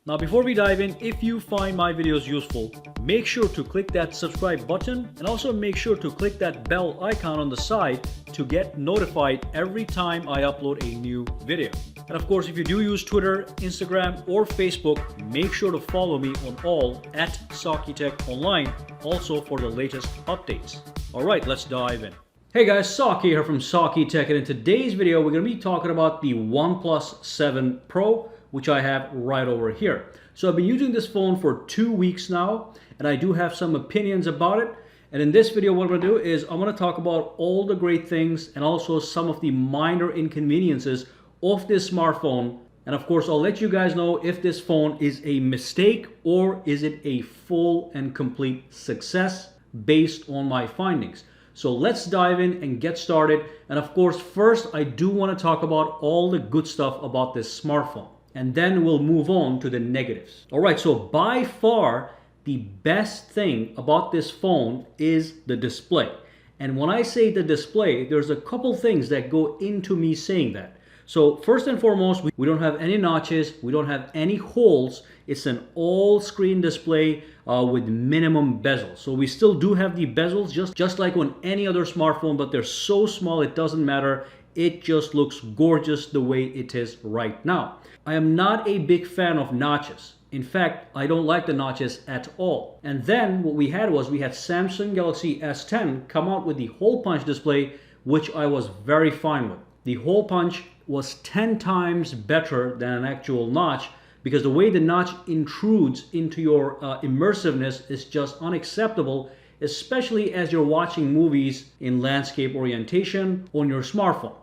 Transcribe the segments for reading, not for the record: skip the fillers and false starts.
Now before we dive in, if you find my videos useful, make sure to click that subscribe button and also make sure to click that bell icon on the side to get notified every time I upload a new video. And of course, if you do use Twitter, Instagram, or Facebook, make sure to follow me on all at SakiTech Online, also for the latest updates. Alright, let's dive in. Hey guys, Saki here from SakiTech, and in today's video we're going to be talking about the OnePlus 7 Pro, which I have right over here. So I've been using this phone for 2 weeks now, and I do have some opinions about it. And in this video, what I'm going to do is I'm going to talk about all the great things and also some of the minor inconveniences of this smartphone. And of course, I'll let you guys know if this phone is a mistake or is it a full and complete success based on my findings. So let's dive in and get started. And of course, first, I do want to talk about all the good stuff about this smartphone. And then we'll move on to the negatives. All right, so by far, the best thing about this phone is the display. And when I say the display, there's a couple things that go into me saying that. So first and foremost, we don't have any notches, we don't have any holes. It's an all-screen display with minimum bezels. So we still do have the bezels, just like on any other smartphone, but they're so small it doesn't matter. It just looks gorgeous the way it is right now. I am not a big fan of notches. In fact, I don't like the notches at all. And then what we had Samsung Galaxy S10 come out with the hole punch display, which I was very fine with. The hole punch was 10 times better than an actual notch, because the way the notch intrudes into your immersiveness is just unacceptable, especially as you're watching movies in landscape orientation on your smartphone.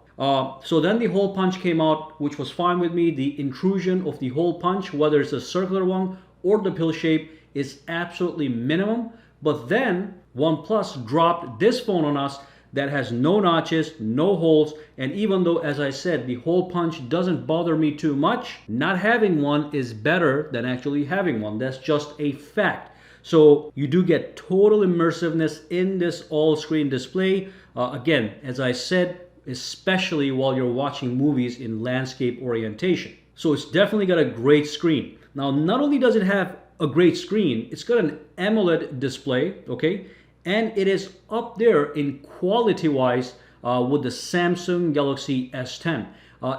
So then the hole punch came out, which was fine with me. The intrusion of the hole punch, whether it's a circular one or the pill shape, is absolutely minimum. But then OnePlus dropped this phone on us that has no notches, no holes, and even though, as I said, the hole punch doesn't bother me too much, not having one is better than actually having one. That's just a fact. So you do get total immersiveness in this all-screen display. Again, as I said, especially while you're watching movies in landscape orientation. So it's definitely got a great screen. Now, not only does it have a great screen, it's got an AMOLED display, okay? And it is up there in quality-wise with the Samsung Galaxy S10.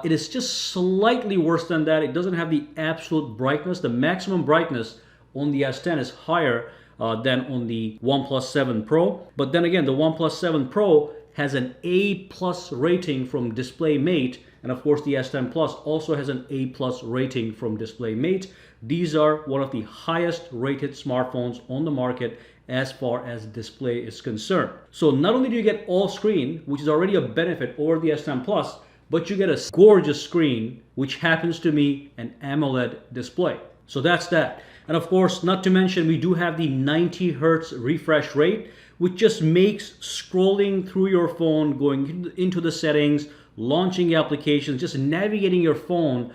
It is just slightly worse than that. It doesn't have the absolute brightness. The maximum brightness on the S10 is higher than on the OnePlus 7 Pro. But then again, the OnePlus 7 Pro has an A+ rating from DisplayMate, and of course the S10 Plus also has an A+ rating from DisplayMate. These are one of the highest rated smartphones on the market as far as display is concerned. So not only do you get all screen, which is already a benefit over the S10 Plus, but you get a gorgeous screen, which happens to be an AMOLED display. So that's that. And of course, not to mention, we do have the 90 Hz refresh rate, which just makes scrolling through your phone, going into the settings, launching applications, just navigating your phone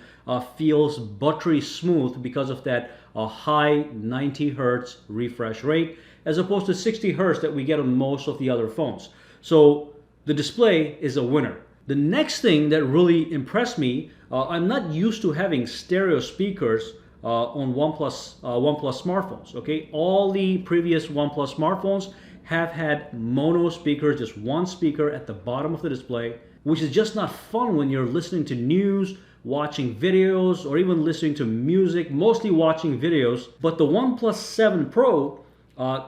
feels buttery smooth because of that high 90 Hz refresh rate, as opposed to 60 Hz that we get on most of the other phones. So the display is a winner. The next thing that really impressed me, I'm not used to having stereo speakers on OnePlus smartphones, okay? All the previous OnePlus smartphones have had mono speakers, just one speaker at the bottom of the display, which is just not fun when you're listening to news, watching videos, or even listening to music, mostly watching videos. But the OnePlus 7 Pro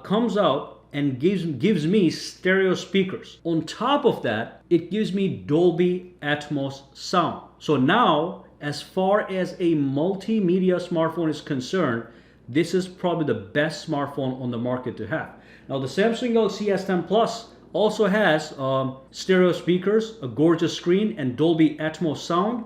comes out and gives me stereo speakers. On top of that, it gives me Dolby Atmos sound. So now, as far as a multimedia smartphone is concerned, this is probably the best smartphone on the market to have. Now, the Samsung Galaxy S10 Plus also has stereo speakers, a gorgeous screen, and Dolby Atmos sound.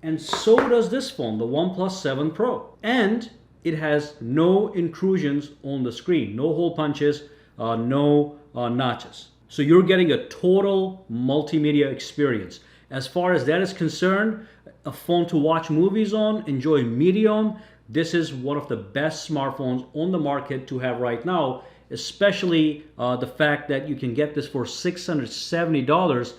And so does this phone, the OnePlus 7 Pro. And it has no intrusions on the screen, no hole punches, no notches. So you're getting a total multimedia experience. As far as that is concerned, a phone to watch movies on, enjoy media on, this is one of the best smartphones on the market to have right now, especially the fact that you can get this for $670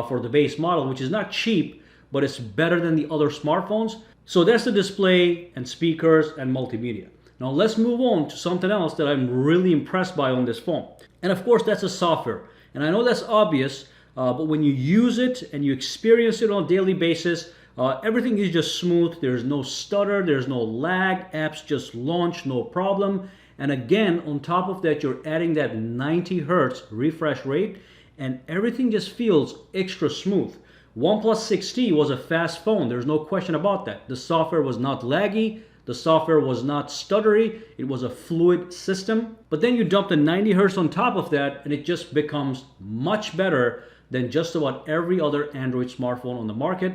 for the base model, which is not cheap, but it's better than the other smartphones. So that's the display and speakers and multimedia. Now let's move on to something else that I'm really impressed by on this phone. And of course that's the software. And I know that's obvious, but when you use it and you experience it on a daily basis, everything is just smooth. There's no stutter, there's no lag, apps just launch, no problem. And again, on top of that, you're adding that 90 Hertz refresh rate and everything just feels extra smooth. OnePlus 6T was a fast phone, there's no question about that. The software was not laggy, the software was not stuttery, it was a fluid system. But then you dump the 90 Hertz on top of that and it just becomes much better than just about every other Android smartphone on the market.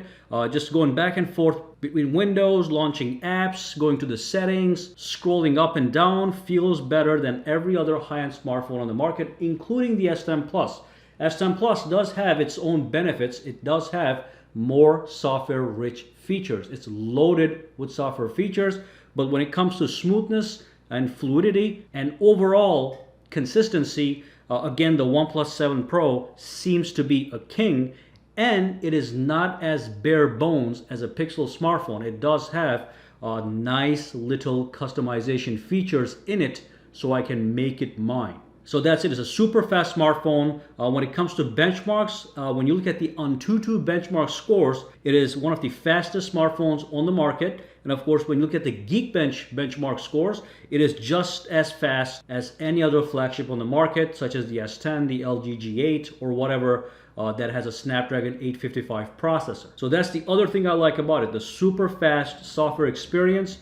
Just going back and forth between windows, launching apps, going to the settings, scrolling up and down feels better than every other high-end smartphone on the market, including the S10 Plus. S10 Plus does have its own benefits. It does have more software-rich features. It's loaded with software features, but when it comes to smoothness and fluidity and overall consistency, again, the OnePlus 7 Pro seems to be a king, and it is not as bare bones as a Pixel smartphone. It does have nice little customization features in it, so I can make it mine. So that's it. It's a super fast smartphone. When it comes to benchmarks, when you look at the Antutu benchmark scores, it is one of the fastest smartphones on the market. And of course, when you look at the Geekbench benchmark scores, it is just as fast as any other flagship on the market, such as the S10, the LG G8, or whatever that has a Snapdragon 855 processor. So that's the other thing I like about it, the super fast software experience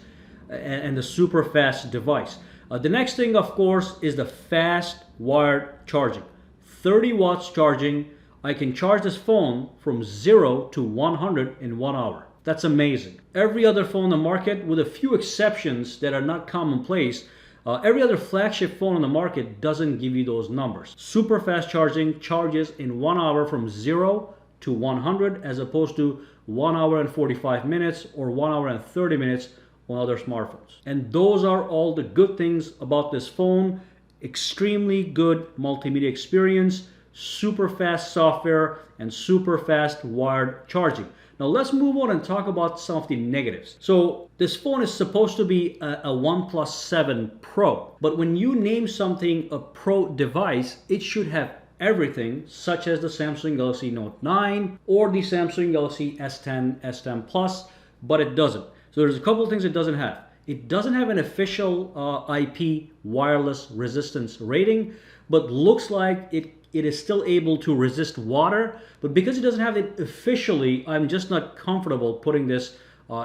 and the super fast device. The next thing, of course, is the fast wired charging. 30 watts charging. I can charge this phone from 0 to 100 in 1 hour. That's amazing. Every other phone on the market, with a few exceptions that are not commonplace, every other flagship phone on the market doesn't give you those numbers. Super fast charging charges in 1 hour from 0 to 100 as opposed to 1 hour and 45 minutes or 1 hour and 30 minutes on other smartphones. And those are all the good things about this phone. Extremely good multimedia experience, super fast software, and super fast wired charging. Now let's move on and talk about some of the negatives. So this phone is supposed to be a OnePlus 7 Pro, but when you name something a Pro device, it should have everything, such as the Samsung Galaxy Note 9 or the Samsung Galaxy S10, S10 Plus, but it doesn't. So there's a couple of things it doesn't have. It doesn't have an official IP wireless resistance rating, but looks like it is still able to resist water. But because it doesn't have it officially, I'm just not comfortable putting this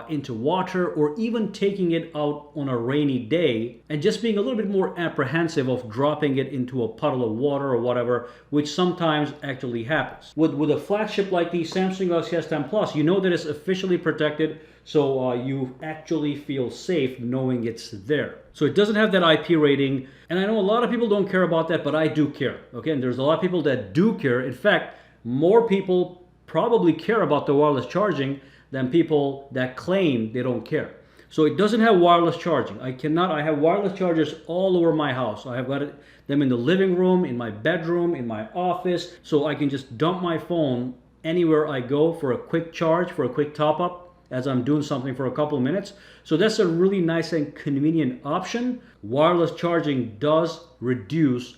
into water or even taking it out on a rainy day and just being a little bit more apprehensive of dropping it into a puddle of water or whatever, which sometimes actually happens. With a flagship like the Samsung Galaxy S10 Plus, you know that it's officially protected, so you actually feel safe knowing it's there. So it doesn't have that IP rating, and I know a lot of people don't care about that, but I do care. Okay, and there's a lot of people that do care. In fact, more people probably care about the wireless charging than people that claim they don't care. So it doesn't have wireless charging. I have wireless chargers all over my house. I have got them in the living room, in my bedroom, in my office, so I can just dump my phone anywhere I go for a quick charge, for a quick top up as I'm doing something for a couple of minutes. So that's a really nice and convenient option. Wireless charging does reduce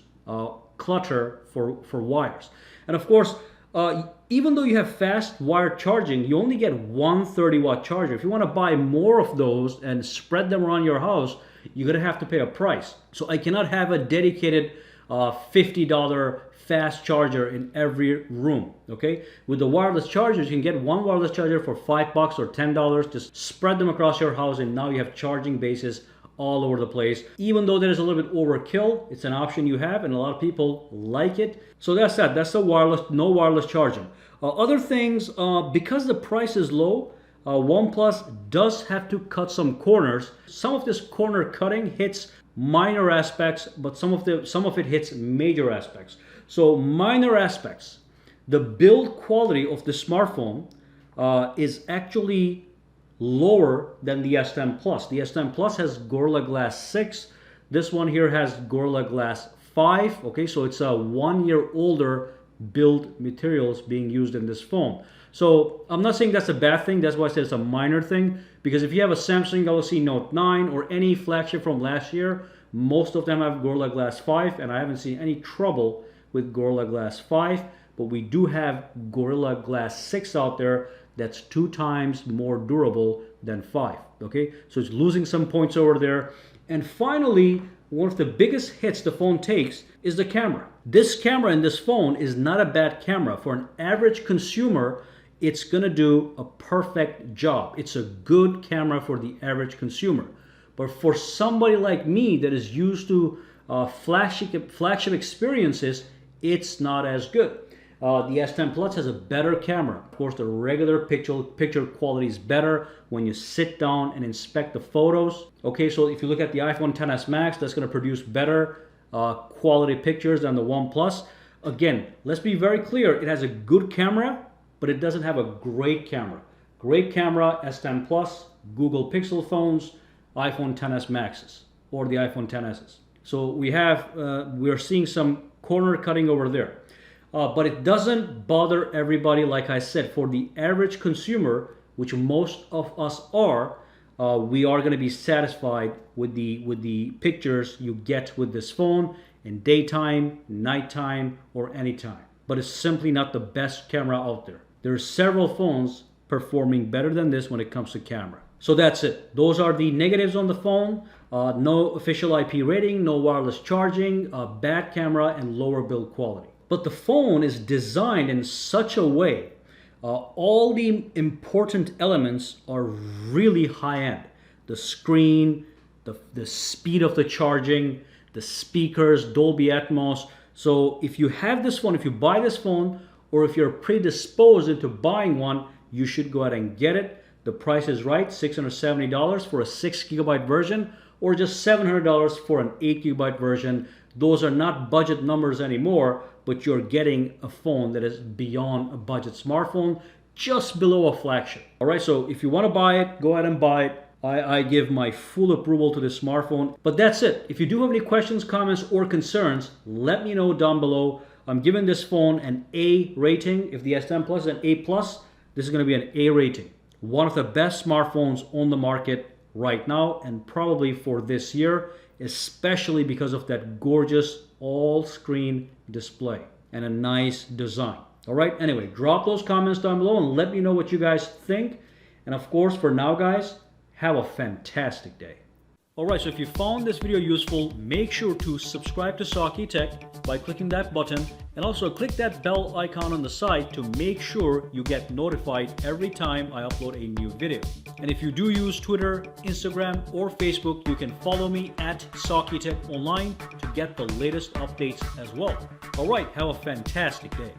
clutter for wires. And of course, even though you have fast wired charging, you only get one 30-watt charger. If you want to buy more of those and spread them around your house, you're going to have to pay a price. So I cannot have a dedicated $50 fast charger in every room. Okay, with the wireless chargers, you can get one wireless charger for $5 or $10. Just spread them across your house, and now you have charging bases all over the place. Even though that is a little bit overkill, it's an option you have, and a lot of people like it. So that's that. That's the wireless, no wireless charging. Other things, because the price is low, OnePlus does have to cut some corners. Some of this corner cutting hits minor aspects, but some of it hits major aspects. So minor aspects, the build quality of the smartphone is actually lower than the S10 Plus. The S10 Plus has Gorilla Glass 6. This one here has Gorilla Glass 5. Okay, so it's a 1 year older build materials being used in this phone. So I'm not saying that's a bad thing. That's why I said it's a minor thing, because if you have a Samsung Galaxy Note 9 or any flagship from last year, most of them have Gorilla Glass 5, and I haven't seen any trouble with Gorilla Glass 5. But we do have Gorilla Glass 6 out there that's 2 times more durable than 5. Okay, so it's losing some points over there. And finally, one of the biggest hits the phone takes is the camera. This camera in this phone is not a bad camera. For an average consumer, it's gonna do a perfect job. It's a good camera for the average consumer. But for somebody like me that is used to flagship experiences, it's not as good. The S10 Plus has a better camera. Of course, the regular picture quality is better when you sit down and inspect the photos. Okay, so if you look at the iPhone XS Max, that's going to produce better quality pictures than the OnePlus. Again, let's be very clear. It has a good camera, but it doesn't have a great camera. Great camera, S10 Plus, Google Pixel phones, iPhone XS Maxes, or the iPhone XSs. So we're seeing some corner cutting over there. But it doesn't bother everybody. Like I said, for the average consumer, which most of us are, we are going to be satisfied with the pictures you get with this phone in daytime, nighttime, or anytime. But it's simply not the best camera out there. There are several phones performing better than this when it comes to camera. So that's it. Those are the negatives on the phone. No official IP rating, no wireless charging, bad camera, and lower build quality. But the phone is designed in such a way, all the important elements are really high-end. The screen, the speed of the charging, the speakers, Dolby Atmos. So if you have this phone, if you buy this phone, or if you're predisposed into buying one, you should go ahead and get it. The price is right, $670 for a 6GB version, or just $700 for an 8GB version. Those are not budget numbers anymore, but you're getting a phone that is beyond a budget smartphone, just below a flagship. All right, so if you want to buy it, go ahead and buy it. I give my full approval to this smartphone. But that's it. If you do have any questions, comments, or concerns, let me know down below. I'm giving this phone an A rating. If the S10 Plus is an A+, this is going to be an A rating. One of the best smartphones on the market right now, and probably for this year, especially because of that gorgeous all-screen display and a nice design. All right, anyway, drop those comments down below and let me know what you guys think. And of course, for now, guys, have a fantastic day. All right, so if you found this video useful, make sure to subscribe to Saki Tech by clicking that button, and also click that bell icon on the side to make sure you get notified every time I upload a new video. And if you do use Twitter, Instagram, or Facebook, you can follow me at Saki Tech Online to get the latest updates as well. All right, have a fantastic day.